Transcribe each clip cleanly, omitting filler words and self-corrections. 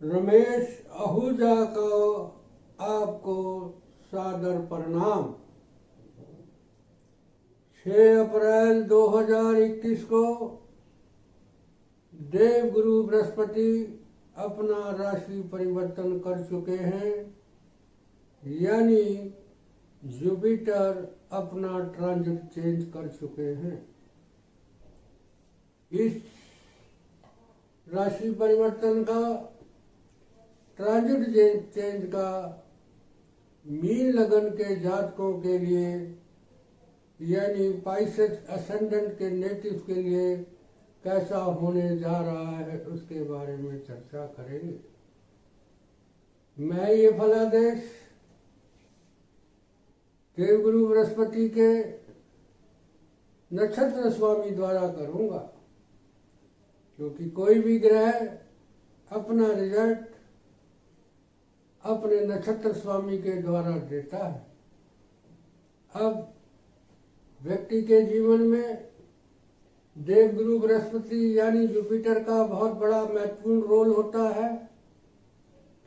रमेश आहूजा का आपको सादर प्रणाम। 6 अप्रैल 2021 को देव गुरु बृहस्पति अपना राशि परिवर्तन कर चुके हैं, यानी जुपिटर अपना ट्रांजिट चेंज कर चुके हैं। इस राशि परिवर्तन का, ट्रांजिट चेंज का मीन लगन के जातकों के लिए यानी पाइसेस असेंडेंट के नेटिव के लिए कैसा होने जा रहा है, उसके बारे में चर्चा करेंगे। मैं ये फलादेश देवगुरु बृहस्पति के नक्षत्र स्वामी द्वारा करूंगा, क्योंकि कोई भी ग्रह अपना रिजल्ट अपने नक्षत्र स्वामी के द्वारा देता है। अब व्यक्ति के जीवन में देवगुरु बृहस्पति यानी जुपिटर का बहुत बड़ा महत्वपूर्ण रोल होता है,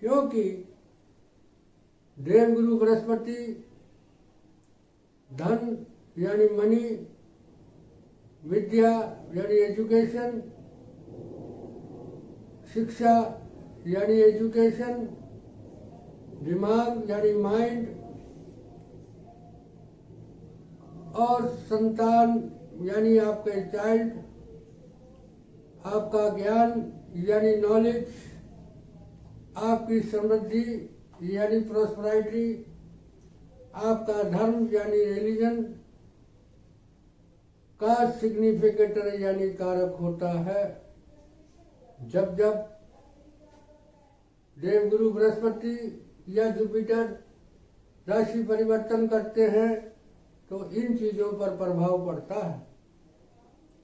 क्योंकि देवगुरु बृहस्पति धन यानी मनी, विद्या यानी एजुकेशन, शिक्षा यानी एजुकेशन, दिमाग यानी माइंड और संतान यानी आपके चाइल्ड, आपका ज्ञान यानी नॉलेज, आपकी समृद्धि यानी प्रोस्पेरिटी, आपका धर्म यानी रिलीजन का सिग्निफिकेटर यानी कारक होता है। जब जब देवगुरु बृहस्पति या जुपिटर राशि परिवर्तन करते हैं तो इन चीजों पर प्रभाव पड़ता है।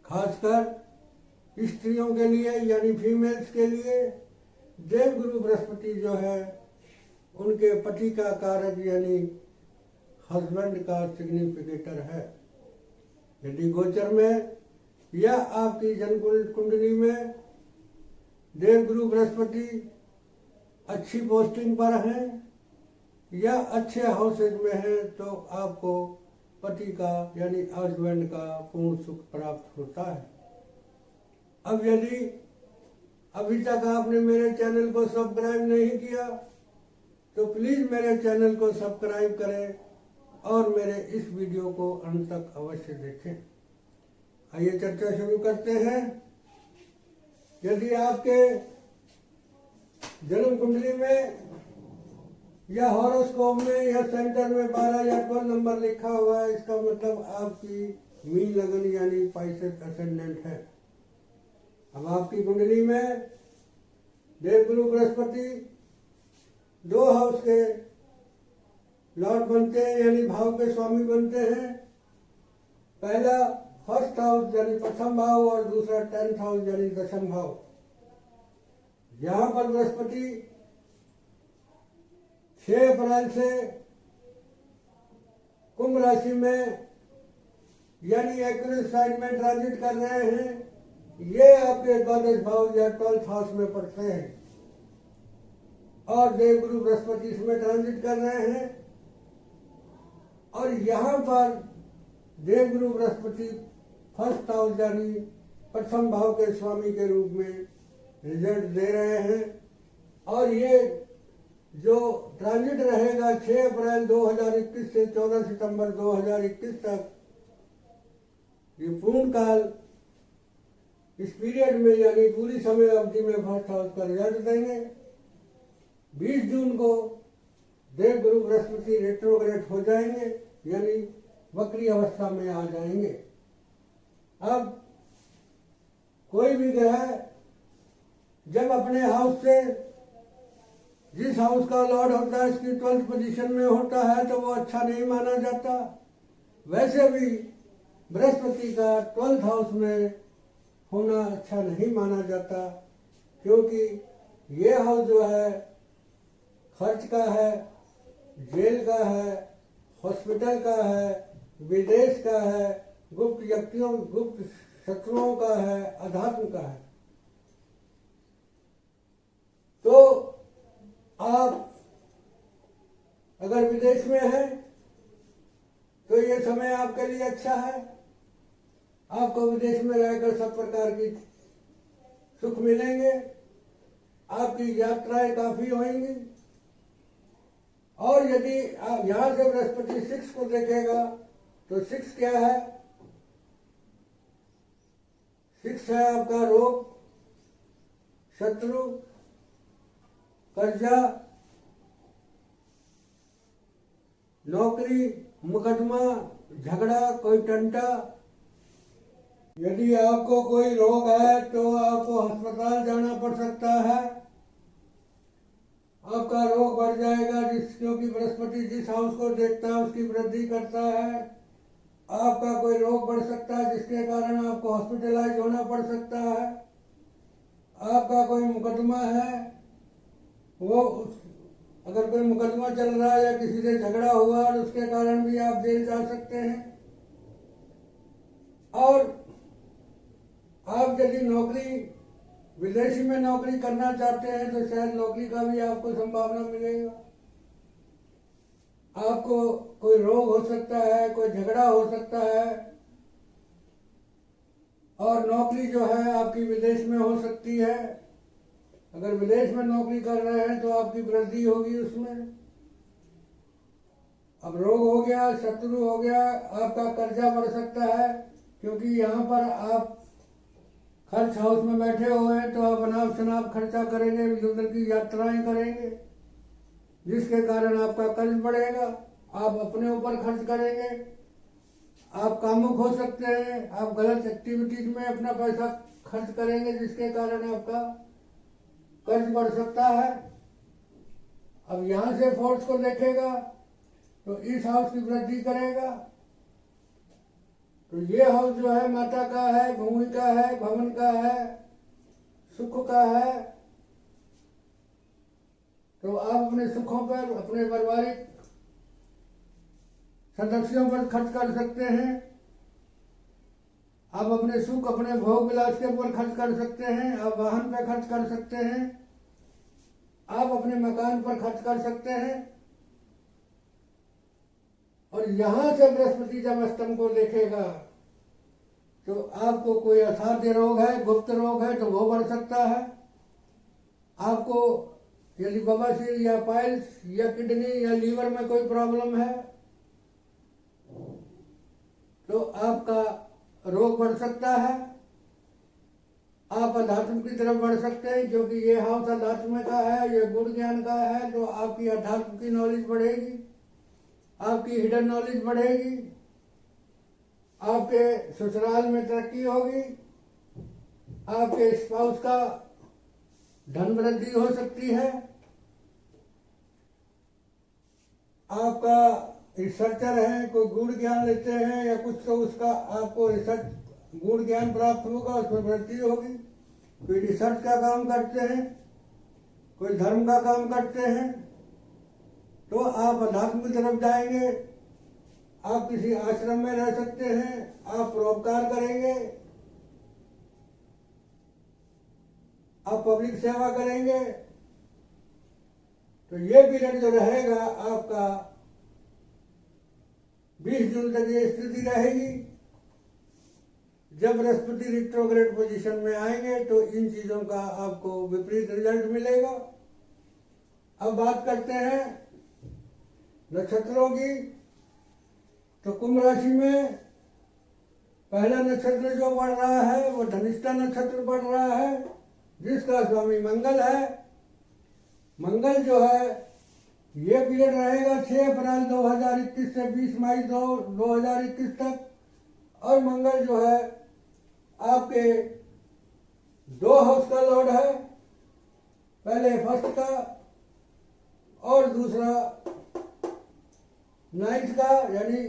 खासकर स्त्रियों के लिए यानी फीमेल्स के लिए देवगुरु बृहस्पति जो है उनके पति का कारक यानी हस्बैंड का सिग्निफिकेटर है। यदि गोचर में या आपकी जन्म कुंडली में देवगुरु बृहस्पति अच्छी पोस्टिंग पर हैं या अच्छे हाउसेज में हैं तो आपको पति का यानी हस्बैंड का पूर्ण सुख प्राप्त होता है। अब यदि अभी तक आपने मेरे चैनल को सब्सक्राइब नहीं किया तो प्लीज मेरे चैनल को सब्सक्राइब करें और मेरे इस वीडियो को अंत तक अवश्य देखें। आइए चर्चा शुरू करते हैं। यदि आपके जन्म कुंडली में या हॉरोस्कोप में या सेंटर में 12 या 12 नंबर लिखा हुआ है, इसका मतलब आपकी मीन लगन यानी पाइसेस असेंडेंट है। अब आपकी कुंडली में देवगुरु बृहस्पति 2 हाउस के लॉर्ड बनते हैं यानी भाव के स्वामी बनते हैं। पहला फर्स्ट हाउस यानी प्रथम भाव और दूसरा 10th हाउस यानी दशम भाव। यहाँ पर बृहस्पति 6 अप्रैल से कुंभ राशि में यानी एक्यूरेट साइड में ट्रांजिट कर रहे हैं। ये आपके द्वादश भाव या 12th हाउस में पड़ते हैं और देवगुरु बृहस्पति इसमें ट्रांजिट कर रहे हैं। और यहाँ पर देवगुरु बृहस्पति फर्स्ट हाउस यानी प्रथम भाव के स्वामी के रूप में रिजल्ट दे रहे हैं। और ये जो ट्रांजिट रहेगा 6 अप्रैल 2021 से 14 सितंबर 2021 तक, ये पूर्ण काल इस पीरियड में यानी पूरी समय अवधि में फर्स्ट हाउस का रिजल्ट देंगे। 20 जून को देवगुरु बृहस्पति रेट्रोग्रेड हो जाएंगे यानी वक्री अवस्था में आ जाएंगे। अब कोई भी ग्रह जब अपने हाउस से, जिस हाउस का लॉर्ड होता है इसकी 12th पोजीशन में होता है तो वो अच्छा नहीं माना जाता। वैसे भी बृहस्पति का 12th हाउस में होना अच्छा नहीं माना जाता, क्योंकि ये हाउस जो है खर्च का है, जेल का है, हॉस्पिटल का है, विदेश का है, गुप्त व्यक्तियों, गुप्त शत्रुओं का है, अध्यात्म का है। तो आप अगर विदेश में हैं तो ये समय आपके लिए अच्छा है। आपको विदेश में रहकर सब प्रकार की सुख मिलेंगे, आपकी यात्राएं काफी होंगी। और यदि आप यहां से बृहस्पति 6 को देखेगा तो 6 क्या है? 6 है आपका रोग, शत्रु, कर्जा, नौकरी, मुकदमा, झगड़ा, कोई टंटा। यदि आपको कोई रोग है तो आपको अस्पताल जाना पड़ सकता है। आपका रोग बढ़ जाएगा क्योंकि बृहस्पति जिस हाउस को देखता है उसकी वृद्धि करता है। आपका कोई रोग बढ़ सकता है जिसके कारण आपको हॉस्पिटलाइज होना पड़ सकता है। आपका कोई मुकदमा है, वो अगर कोई मुकदमा चल रहा है या किसी से झगड़ा हुआ और उसके कारण भी आप जेल जा सकते हैं। और आप यदि नौकरी विदेशी में नौकरी करना चाहते हैं तो शायद नौकरी का भी आपको संभावना मिलेगा। आपको कोई रोग हो सकता है, कोई झगड़ा हो सकता है, और नौकरी जो है आपकी विदेश में हो सकती है। अगर विदेश में नौकरी कर रहे हैं तो आपकी वृद्धि होगी उसमें। अब रोग हो गया, शत्रु हो गया, आपका कर्जा बढ़ सकता है क्योंकि यहाँ पर आप खर्च हाउस में बैठे हुए हैं तो आप अनाप शनाप खर्चा करेंगे, इधर की यात्राएं करेंगे, जिसके कारण आपका कर्ज बढ़ेगा। आप अपने ऊपर खर्च करेंगे, आप कामुक हो सकते हैं, आप गलत एक्टिविटीज में अपना पैसा खर्च करेंगे, जिसके कारण आपका कर्ज बढ़ सकता है। अब यहां से फोर्स को देखेगा तो इस हाउस की वृद्धि करेगा। तो ये हाउस जो है माता का है, भूमि का है, भवन का है, सुख का है। तो आप अपने सुखों पर, अपने पारिवारिक सदस्यों पर खर्च कर सकते हैं। आप अपने सुख, अपने भोग विलास के ऊपर खर्च कर सकते हैं। आप वाहन पर खर्च कर सकते हैं। आप अपने मकान पर खर्च कर सकते हैं। और यहां से बृहस्पति जब स्तंभ को देखेगा तो आपको कोई असाध्य रोग है, गुप्त रोग है तो वो बढ़ सकता है। आपको यदि बवासीर या पाइल्स या किडनी या लीवर में कोई प्रॉब्लम है तो आपका रोग बढ़ सकता है। आप अध्यात्म की तरफ बढ़ सकते हैं क्योंकि ये हाउस अध्यात्म का है, ये गुण ज्ञान का है। तो आपकी अध्यात्म की नॉलेज बढ़ेगी, आपकी हिडन नॉलेज बढ़ेगी, आपके ससुराल में तरक्की होगी, आपके स्पाउस का धन वृद्धि हो सकती है। आपका रिसर्चर है, कोई गुण ज्ञान लेते हैं या कुछ, तो उसका आपको रिसर्च गुण ज्ञान प्राप्त होगा, उसमें वृद्धि होगी। कोई रिसर्च का काम करते हैं, कोई धर्म का काम करते हैं तो आप अध्यात्म की तरफ जाएंगे। आप किसी आश्रम में रह सकते हैं, आप परोपकार करेंगे, आप पब्लिक सेवा करेंगे। तो ये पीरियड जो रहेगा आपका 20 जून तक ये स्थिति रहेगी। जब बृहस्पति रिट्रोग्रेड पोजीशन में आएंगे तो इन चीजों का आपको विपरीत रिजल्ट मिलेगा। अब बात करते हैं नक्षत्रों की। तो कुंभ राशि में पहला नक्षत्र जो बढ़ रहा है वो धनिष्ठा नक्षत्र बढ़ रहा है, जिसका स्वामी मंगल है। मंगल जो है ये पीरियड रहेगा 6 अप्रैल 2021 से 20 मई 2021 तक। और मंगल जो है आपके 2 हाउस का लॉर्ड है, पहले फर्स्ट का और दूसरा 9th का, यानी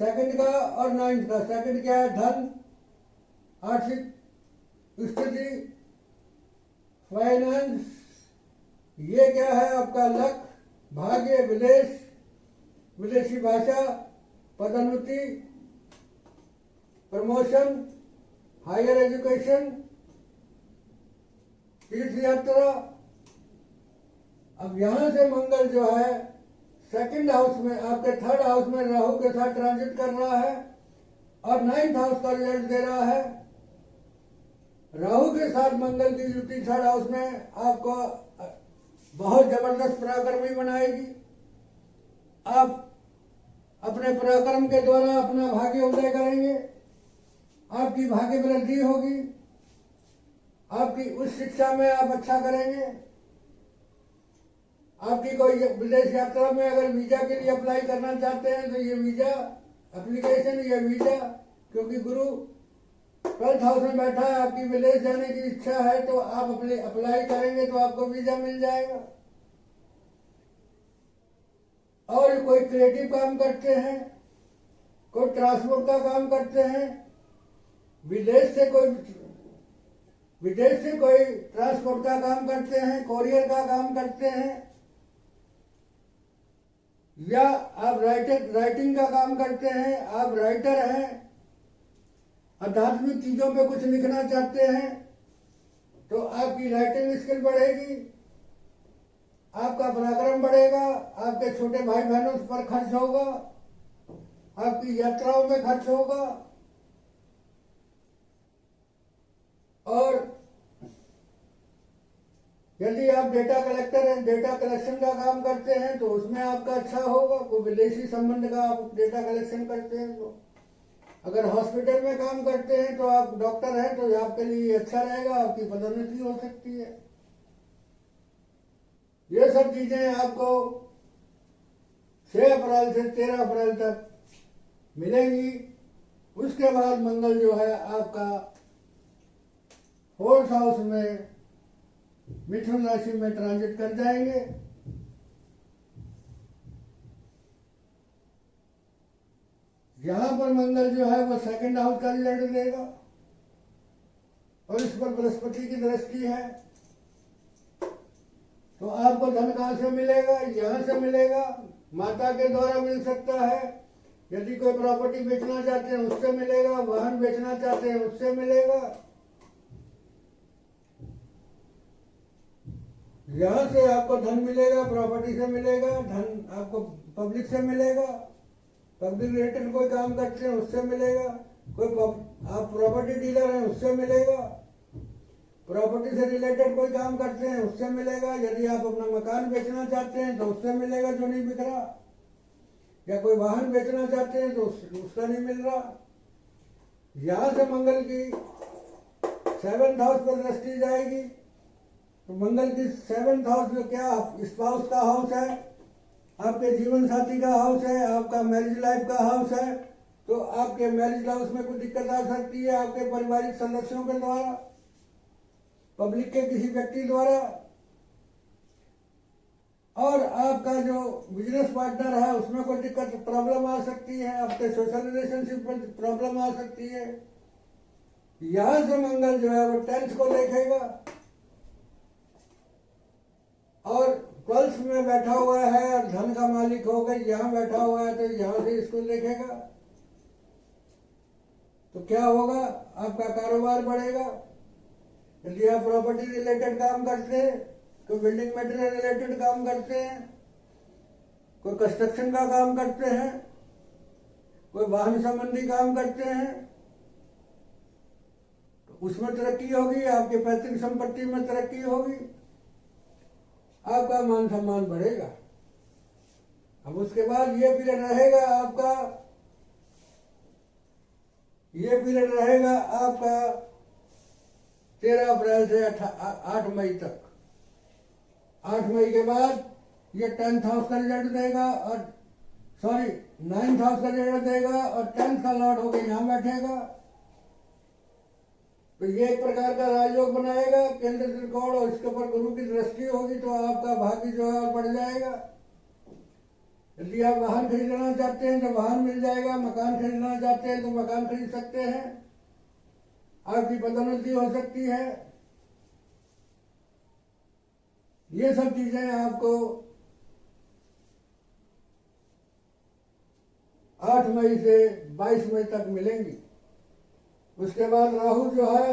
सेकंड का और 9th का। सेकंड क्या है? धन, आर्थिक स्थिति, फाइनेंस। ये क्या है? आपका लक, भाग्य, विदेश, विदेशी भाषा, पदोन्नति, प्रमोशन, हायर एजुकेशन, तीर्थ यात्रा, अब यहां से मंगल जो है सेकंड हाउस में, आपके थर्ड हाउस में राहु के साथ ट्रांजिट कर रहा है और 9th हाउस का रिजल्ट दे रहा है। राहु के साथ मंगल की युति थर्ड हाउस में आपको बहुत जबरदस्त पराक्रमी बनाएगी। आप अपने पराक्रम के द्वारा अपना भाग्य उदय करेंगे, आपकी भाग्य वृद्धि होगी, आपकी उच्च शिक्षा में आप अच्छा करेंगे। आपकी कोई विदेश यात्रा में अगर वीजा के लिए अप्लाई करना चाहते हैं तो ये वीजा एप्लीकेशन, ये वीजा, क्योंकि गुरु 12th हाउस में बैठा है, आपकी विदेश जाने की इच्छा है तो आप अपने अप्लाई करेंगे तो आपको वीजा मिल जाएगा। और कोई क्रिएटिव काम करते हैं, कोई ट्रांसपोर्ट का काम करते हैं, विदेश से कोई ट्रांसपोर्ट का काम करते हैं, कोरियर का काम करते हैं, या आप राइटिंग का काम करते हैं, आप राइटर हैं, आध्यात्मिक चीजों पे कुछ लिखना चाहते हैं तो आपकी राइटिंग स्किल बढ़ेगी, आपका पराक्रम बढ़ेगा, आपके छोटे भाई बहनों पर खर्च होगा, आपकी यात्राओं में खर्च होगा। और यदि आप डेटा कलेक्टर हैं, डेटा कलेक्शन का काम करते हैं तो उसमें आपका अच्छा होगा। कोई विदेशी संबंध का आप डेटा कलेक्शन करते हैं तो, अगर हॉस्पिटल में काम करते हैं तो आप डॉक्टर हैं तो आपके लिए अच्छा रहेगा, आपकी पदोन्नति हो सकती है। ये सब चीजें आपको 6 अप्रैल से 13 अप्रैल तक मिलेंगी। उसके बाद मंगल जो है आपका 4th हाउस में मिथुन राशि में ट्रांजिट कर जाएंगे। यहां पर मंगल जो है वो 2nd हाउस का रिजल्ट देगा और इस पर बृहस्पति की दृष्टि है। तो आपको धन कहां से मिलेगा? यहां से मिलेगा, माता के द्वारा मिल सकता है। यदि कोई प्रॉपर्टी बेचना चाहते हैं उससे मिलेगा, वाहन बेचना चाहते हैं उससे मिलेगा। यहां से आपको धन मिलेगा, प्रॉपर्टी से मिलेगा, धन आपको पब्लिक से मिलेगा, पब्लिक रिलेटेड कोई काम करते हैं उससे मिलेगा, कोई आप प्रॉपर्टी डीलर हैं उससे मिलेगा, प्रॉपर्टी से रिलेटेड कोई काम करते हैं उससे मिलेगा। यदि आप अपना मकान बेचना चाहते हैं तो उससे मिलेगा जो नहीं बिक रहा, या कोई वाहन बेचना चाहते हैं तो उसका नहीं मिल रहा। यहां से मंगल की 7th हाउस पर दृष्टि जाएगी तो मंगल की 7th हाउस जो क्या स्पाउस का हाउस है, आपके जीवन साथी का हाउस है, आपका मैरिज लाइफ का हाउस है। तो आपके मैरिज हाउस में कुछ दिक्कत आ सकती है आपके पारिवारिक सदस्यों के द्वारा, पब्लिक के किसी व्यक्ति द्वारा, और आपका जो बिजनेस पार्टनर है उसमें कोई दिक्कत प्रॉब्लम आ सकती है, आपके सोशल रिलेशनशिप में प्रॉब्लम आ सकती है। यहां से मंगल जो है वो 10th को देखेगा और 12th में बैठा हुआ है और धन का मालिक होगा, यहां बैठा हुआ है तो यहां से इसको देखेगा। तो क्या होगा? आपका कारोबार बढ़ेगा। यदि आप प्रॉपर्टी रिलेटेड काम करते हैं, कोई बिल्डिंग मटेरियल रिलेटेड काम करते हैं, कोई कंस्ट्रक्शन का काम करते हैं, कोई वाहन संबंधी काम करते हैं, तो उसमें तरक्की होगी, आपके पैतृक संपत्ति में तरक्की होगी, आपका मान सम्मान बढ़ेगा। अब उसके बाद ये पीरियड रहेगा आपका, ये पीरियड रहेगा आपका 13 अप्रैल से 8 मई तक। 8 मई के बाद ये 10th हाउस का रिजल्ट देगा और 9th हाउस का रिजल्ट देगा और 10th का लॉर्ड होकर यहां बैठेगा। तो ये एक प्रकार का राजयोग बनाएगा, केंद्र त्रिकोण, और इसके ऊपर गुरु की दृष्टि होगी तो आपका भाग्य जो है और बढ़ जाएगा। यदि आप वाहन खरीदना चाहते हैं तो वाहन मिल जाएगा, मकान खरीदना चाहते हैं तो मकान खरीद सकते हैं, आपकी पदोन्नति हो सकती है। ये सब चीजें आपको 8 मई से 22 मई तक मिलेंगी। उसके बाद राहु जो है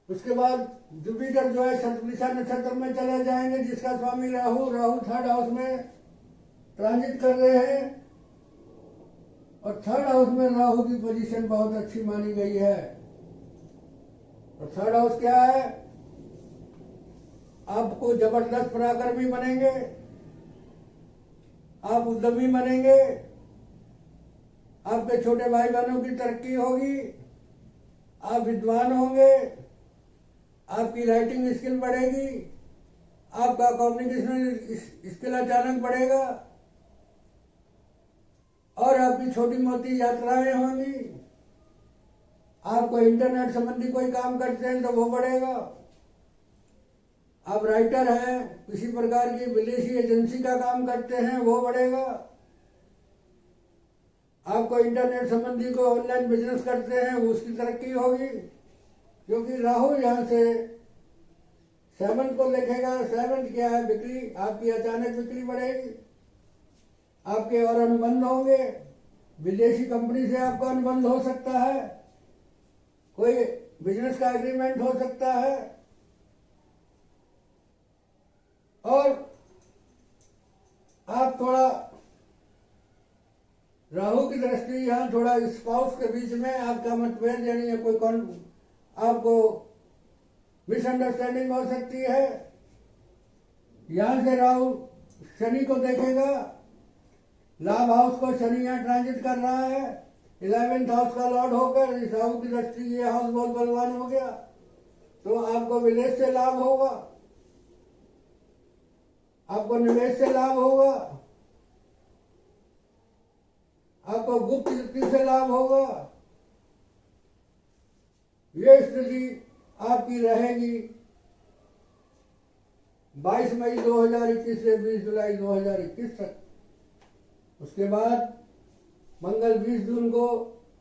उसके बाद जुपिटर जो है शतभिषा नक्षत्र में चले जाएंगे, जिसका स्वामी राहु 3rd हाउस में ट्रांजिट कर रहे हैं। और 3rd हाउस में राहु की पोजीशन बहुत अच्छी मानी गई है। और 3rd हाउस क्या है? आपको जबरदस्त पराक्रमी बनेंगे, आप उद्यमी बनेंगे, आपके छोटे भाई बहनों की तरक्की होगी, आप विद्वान होंगे, आपकी राइटिंग स्किल बढ़ेगी, आपका कम्युनिकेशन स्किल अचानक बढ़ेगा और आपकी छोटी मोटी यात्राएं होंगी। आपको इंटरनेट संबंधी कोई काम करते हैं तो वो बढ़ेगा। आप राइटर हैं, किसी प्रकार की विदेशी एजेंसी का काम करते हैं, वो बढ़ेगा। आपको इंटरनेट संबंधी को ऑनलाइन बिजनेस करते हैं, उसकी तरक्की होगी, क्योंकि राहु यहाँ से 7th को देखेगा। 7th क्या है? बिक्री। आपकी अचानक बिक्री बढ़ेगी, आपके और अनुबंध होंगे, विदेशी कंपनी से आपका अनुबंध हो सकता है, कोई बिजनेस का एग्रीमेंट हो सकता है। और आप थोड़ा राहु की दृष्टि यहाँ थोड़ा स्पाउस के बीच में आपका मतभेद यानी कोई आपको मिसअंडरस्टैंडिंग हो सकती है। यहां से राहु शनि को देखेगा, लाभ हाउस को शनि यहाँ ट्रांजिट कर रहा है 11th हाउस का लॉर्ड होकर। इस राहु की दृष्टि ये हाउस बहुत बलवान हो गया, तो आपको विदेश से लाभ होगा, आपको निवेश से लाभ होगा, आपको गुप्त वृत्ति से लाभ होगा। ये स्थिति आपकी रहेगी 22 मई 2021 से 20 जुलाई 2021 तक। उसके बाद मंगल 20 जून को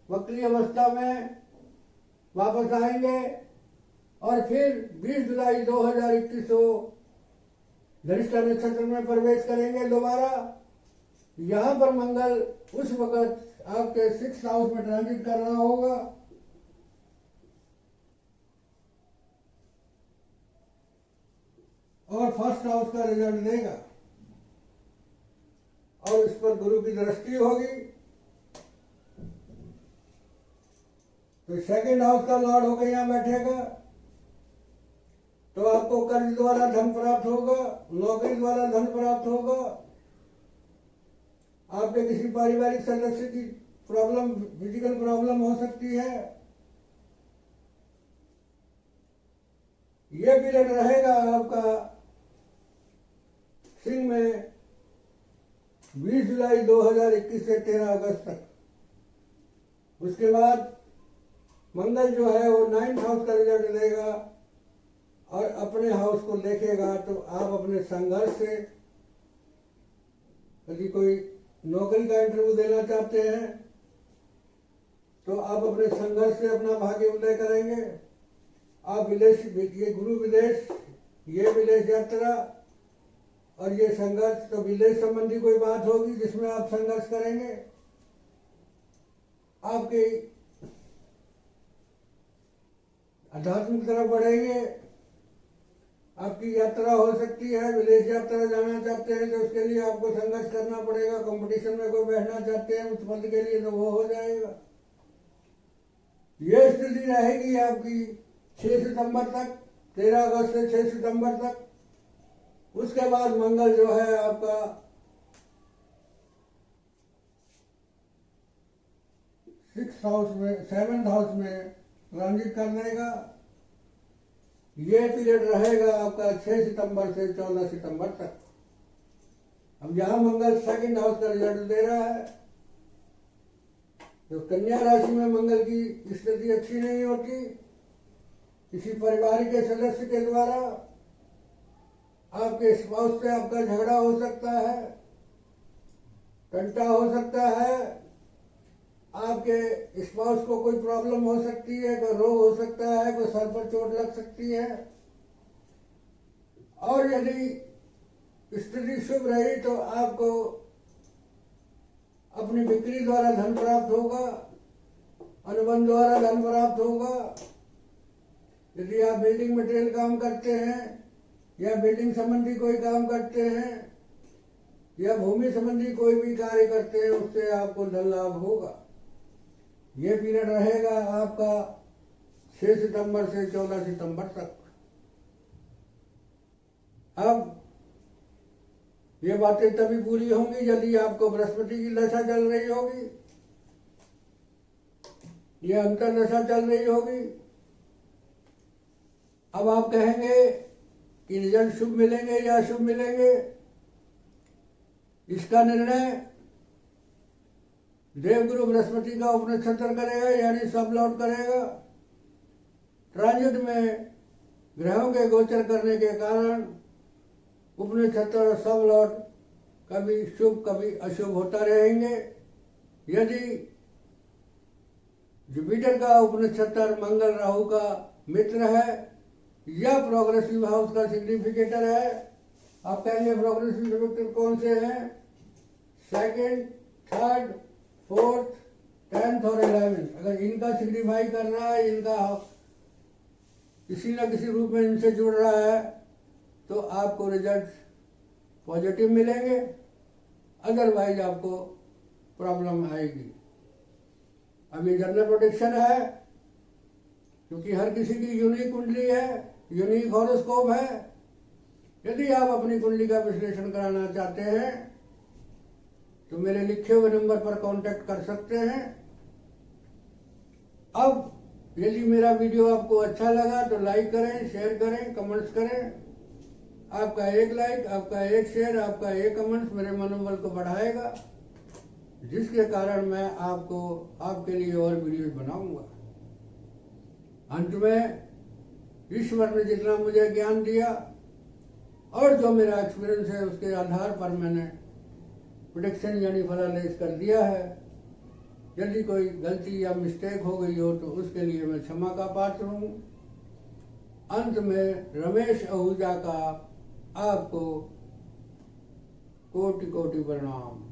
वक्री अवस्था में वापस आएंगे और फिर 20 जुलाई 2021 को धनिष्ठा नक्षत्र में प्रवेश करेंगे दोबारा। यहाँ पर मंगल उस वक्त आपके 6th हाउस में ट्रांजिट कर रहा होगा। और 1st हाउस का रिजल्ट देगा और इस पर गुरु की दृष्टि होगी, तो 2nd हाउस का लॉर्ड होकर यहाँ बैठेगा, तो आपको कर्ज द्वारा धन प्राप्त होगा, नौकरी द्वारा धन प्राप्त होगा, आपके किसी पारिवारिक सदस्य की प्रॉब्लम, फिजिकल प्रॉब्लम हो सकती है। यह पीरियड रहेगा आपका सिंह में 20 जुलाई 2021 से 13 अगस्त तक। उसके बाद मंगल जो है वो 9th हाउस का रिजल्ट देगा और अपने हाउस को देखेगा। तो आप अपने संघर्ष से, यदि कोई नौकरी का इंटरव्यू देना चाहते हैं तो आप अपने संघर्ष से अपना भाग्य उदय करेंगे। आप विदेश, ये गुरु विदेश, ये विदेश यात्रा और ये संघर्ष, तो विदेश संबंधी कोई बात होगी जिसमें आप संघर्ष करेंगे। आपके आध्यात्मिक तरफ बढ़ेंगे, आपकी यात्रा हो सकती है। विदेश यात्रा जाना चाहते हैं तो उसके लिए आपको संघर्ष करना पड़ेगा। कंपटीशन में कोई बैठना चाहते हैं उस पद के लिए तो वो हो जाएगा। यह स्थिति रहेगी आपकी 6 सितंबर तक, 13 अगस्त से 6 सितंबर तक। उसके बाद मंगल जो है आपका 6th हाउस में, 7th हाउस में ट्रांजिट कर देगा। ये पीरियड रहेगा आपका 6 सितंबर से 14 सितंबर तक। अब यहां मंगल 2nd हाउस का रिजल्ट दे रहा है, तो कन्या राशि में मंगल की स्थिति अच्छी नहीं होती। किसी पारिवारिक के सदस्य के द्वारा आपके स्पाउस से आपका झगड़ा हो सकता है, टंटा हो सकता है, आपके स्पाउस को कोई प्रॉब्लम हो सकती है, कोई रोग हो सकता है, कोई सर पर चोट लग सकती है। और यदि स्थिति शुभ रही तो आपको अपनी बिक्री द्वारा धन प्राप्त होगा, अनुबंध द्वारा धन प्राप्त होगा। यदि आप बिल्डिंग मटेरियल काम करते हैं या बिल्डिंग संबंधी कोई काम करते हैं या भूमि संबंधी कोई भी कार्य करते हैं, उससे आपको धन लाभ होगा। ये पीरियड रहेगा आपका 6 सितंबर से 14 सितंबर तक। अब ये बातें तभी पूरी होंगी यदि आपको बृहस्पति की दशा चल रही होगी, ये अंतर दशा चल रही होगी। अब आप कहेंगे कि रिजल्ट शुभ मिलेंगे या अशुभ मिलेंगे, इसका निर्णय देवगुरु बृहस्पति का उपनक्षत्र करेगा, यानी सब लॉर्ड करेगा। ट्रांजिट में ग्रहों के गोचर करने के कारण उपनक्षत्र और सब लॉर्ड कभी शुभ कभी अशुभ होता रहेंगे। यदि जुपिटर का उपनक्षत्र मंगल राहु का मित्र है या प्रोग्रेसिव हाउस का सिग्निफिकेटर है, आप कहेंगे प्रोग्रेसिव सिग्निफिकेटर कौन से हैं? 2nd, 3rd, 4th, 10th और 11th। अगर इनका सिग्निफाई कर रहा है, इनका किसी न किसी रूप में इनसे जुड़ रहा है, तो आपको रिजल्ट पॉजिटिव मिलेंगे, अदरवाइज आपको प्रॉब्लम आएगी। अब ये जनरल प्रोडिक्शन है, क्योंकि हर किसी की यूनिक कुंडली है, यूनिक हॉरोस्कोप है। यदि आप अपनी कुंडली का विश्लेषण कराना चाहते हैं तो मेरे लिखे हुए नंबर पर कांटेक्ट कर सकते हैं। अब यदि मेरा वीडियो आपको अच्छा लगा तो लाइक करें, शेयर करें, कमेंट्स करें। आपका एक लाइक, आपका एक शेयर, आपका एक कमेंट्स मेरे मनोबल को बढ़ाएगा, जिसके कारण मैं आपके लिए और वीडियोज बनाऊंगा। अंत में ईश्वर ने जितना मुझे ज्ञान दिया और जो मेरा एक्सपीरियंस है, उसके आधार पर मैंने प्रेडिक्शन यानी फलालेख कर दिया है। यदि कोई गलती या मिस्टेक हो गई हो तो उसके लिए मैं क्षमा का पात्र हूँ। अंत में रमेश आहूजा का आपको कोटि कोटि प्रणाम।